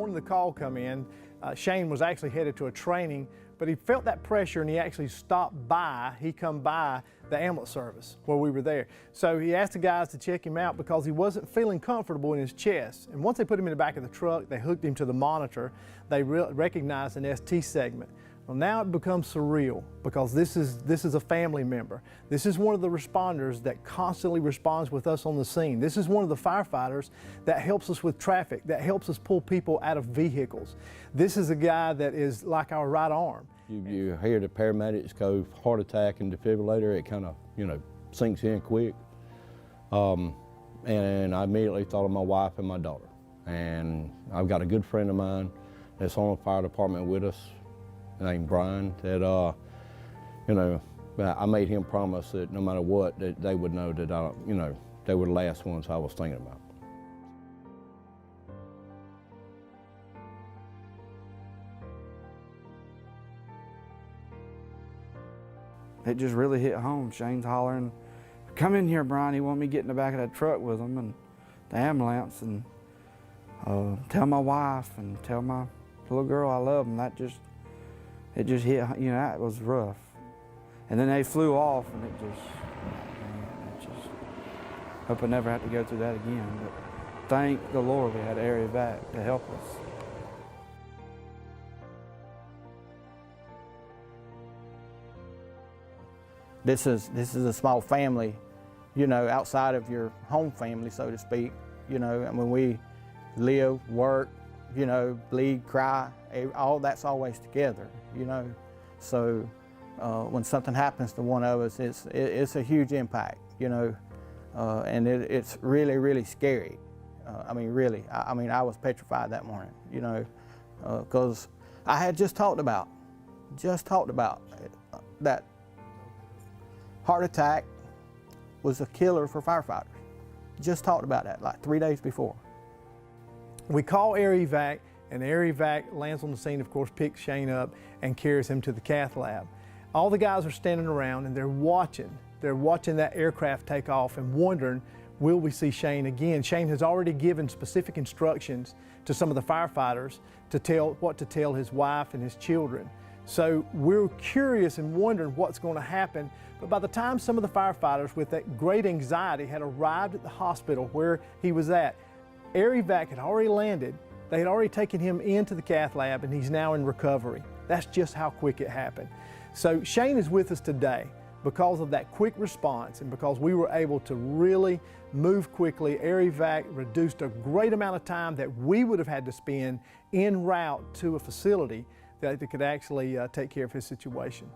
morning the call come in, Shane was actually headed to a training, but he felt that pressure and he actually stopped by. He come by the ambulance service where we were there. So he asked the guys to check him out because he wasn't feeling comfortable in his chest. And once they put him in the back of the truck, they hooked him to the monitor. They recognized an ST segment. Well, now it becomes surreal because this is a family member. This is one of the responders that constantly responds with us on the scene. This is one of the firefighters that helps us with traffic, that helps us pull people out of vehicles. This is a guy that is like our right arm. You hear the paramedics go heart attack and defibrillator, it kind of, sinks in quick. And I immediately thought of my wife and my daughter. And I've got a good friend of mine that's on the fire department with us, named Brian, that, I made him promise that no matter what, that they would know that they were the last ones I was thinking about. It just really hit home. Shane's hollering, "Come in here, Brian." He wanted me to get in the back of that truck with him and the ambulance and tell my wife and tell my little girl I love them. It just hit, that was rough. And then they flew off and it just, hope I never have to go through that again. But thank the Lord we had Air Evac to help us. This is a small family, outside of your home family, so to speak. And when we live, work, bleed, cry, all that's always together, So when something happens to one of us, it's a huge impact, and it's really, really scary. Really, I was petrified that morning, because I had just talked about that heart attack was a killer for firefighters. Just talked about that like 3 days before. We call Air Evac, and Air Evac lands on the scene, of course, picks Shane up and carries him to the cath lab. All the guys are standing around and they're watching that aircraft take off and wondering, will we see Shane again? Shane has already given specific instructions to some of the firefighters what to tell his wife and his children. So we're curious and wondering what's going to happen. But by the time some of the firefighters with that great anxiety had arrived at the hospital where he was at, Air Evac had already landed. They had already taken him into the cath lab and he's now in recovery. That's just how quick it happened. So Shane is with us today because of that quick response and because we were able to really move quickly. Air Evac reduced a great amount of time that we would have had to spend en route to a facility that could actually take care of his situation.